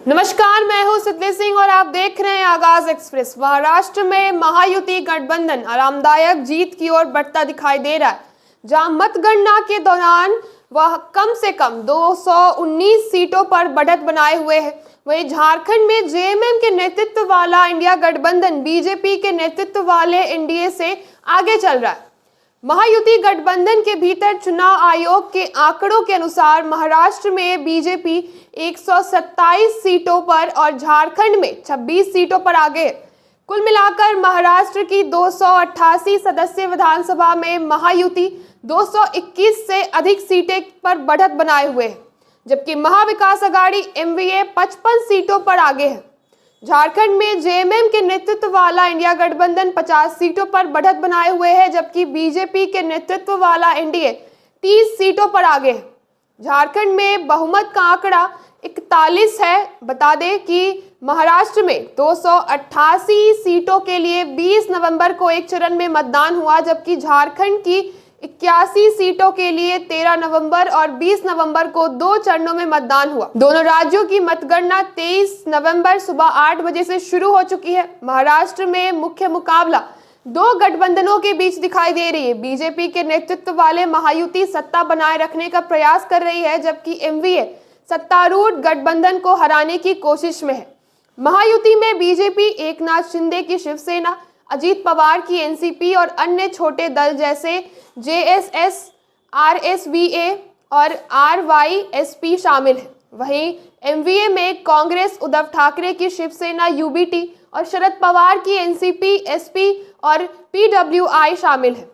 नमस्कार, मैं हूं सिद्धि सिंह और आप देख रहे हैं आगाज एक्सप्रेस। महाराष्ट्र में महायुति गठबंधन आरामदायक जीत की ओर बढ़ता दिखाई दे रहा है, जहां मतगणना के दौरान वह कम से कम 219 सीटों पर बढ़त बनाए हुए है। वहीं झारखंड में जेएमएम के नेतृत्व वाला इंडिया गठबंधन बीजेपी के नेतृत्व वाले एनडीए से आगे चल रहा है। महायुति गठबंधन के भीतर चुनाव आयोग के आंकड़ों के अनुसार महाराष्ट्र में बीजेपी 127 सीटों पर और झारखंड में 26 सीटों पर आगे है। कुल मिलाकर महाराष्ट्र की 288 सदस्यीय विधानसभा में महायुति 221 से अधिक सीटें पर बढ़त बनाए हुए है, जबकि महाविकास अघाड़ी एमवीए 55 सीटों पर आगे है। झारखंड में जेएमएम के नेतृत्व वाला इंडिया गठबंधन 50 सीटों पर बढ़त बनाए हुए है, जबकि बीजेपी के नेतृत्व वाला एनडीए 30 सीटों पर आगे है। झारखंड में बहुमत का आंकड़ा 41 है। बता दें कि महाराष्ट्र में 288 सीटों के लिए 20 नवंबर को एक चरण में मतदान हुआ, जबकि झारखंड की 81 सीटों के लिए 13 नवंबर और 20 नवंबर को 2 चरणों में मतदान हुआ। दोनों राज्यों की मतगणना 23 नवंबर सुबह 8 बजे से शुरू हो चुकी है। महाराष्ट्र में मुख्य मुकाबला दो गठबंधनों के बीच दिखाई दे रही है। बीजेपी के नेतृत्व वाले महायुति सत्ता बनाए रखने का प्रयास कर रही है, जबकि एमवीए सत्तारूढ़ गठबंधन को हराने की कोशिश में है। महायुति में बीजेपी एकनाथ शिंदे की शिवसेना, अजीत पवार की एनसीपी और अन्य छोटे दल जैसे जेएसएस, आरएसवीए और आरवाईएसपी शामिल हैं। वहीं एमवीए में कांग्रेस, उद्धव ठाकरे की शिवसेना यूबीटी और शरद पवार की एनसीपी, एसपी और पीडब्ल्यूआई शामिल हैं।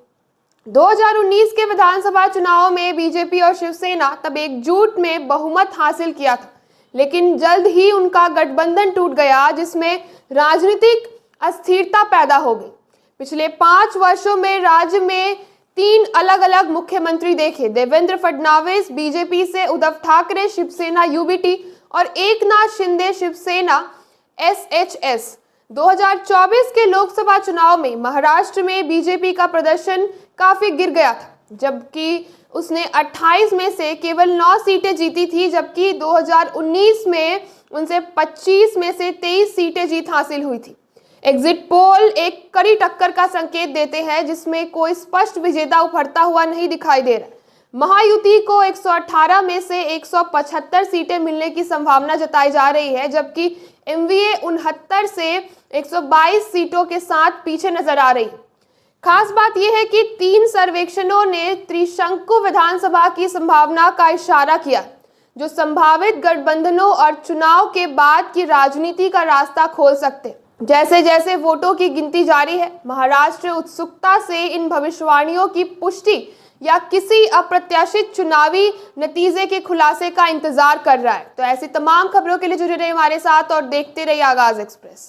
2019 के विधानसभा चुनाव में बीजेपी और शिवसेना तब एकजुट में बहुमत हासिल किया था, लेकिन जल्द ही उनका गठबंधन टूट गया, जिसमें राजनीतिक अस्थिरता पैदा हो गई। पिछले 5 वर्षों में राज्य में 3 अलग अलग मुख्यमंत्री देखे: देवेंद्र फडणवीस बीजेपी से, उद्धव ठाकरे शिवसेना यूबीटी और एकनाथ शिंदे शिवसेना एसएचएस। 2024 के लोकसभा चुनाव में महाराष्ट्र में बीजेपी का प्रदर्शन काफी गिर गया था, जबकि उसने 28 में से केवल 9 सीटें जीती थी, जबकि 2019 में उनसे 25 में से 23 सीटें जीत हासिल हुई थी। एग्जिट पोल एक कड़ी टक्कर का संकेत देते हैं, जिसमें कोई स्पष्ट विजेता उभरता हुआ नहीं दिखाई दे रहा। महायुति को 118 में से 175 सीटें मिलने की संभावना जताई जा रही है, जबकि एमवीए 69 से 122 सीटों के साथ पीछे नजर आ रही है। खास बात यह है कि 3 सर्वेक्षणों ने त्रिशंकु विधानसभा की संभावना का इशारा किया, जो संभावित गठबंधनों और चुनाव के बाद की राजनीति का रास्ता खोल सकते। जैसे जैसे वोटों की गिनती जारी है, महाराष्ट्र उत्सुकता से इन भविष्यवाणियों की पुष्टि या किसी अप्रत्याशित चुनावी नतीजे के खुलासे का इंतजार कर रहा है। तो ऐसी तमाम खबरों के लिए जुड़े रहिए हमारे साथ और देखते रहिए आगाज एक्सप्रेस।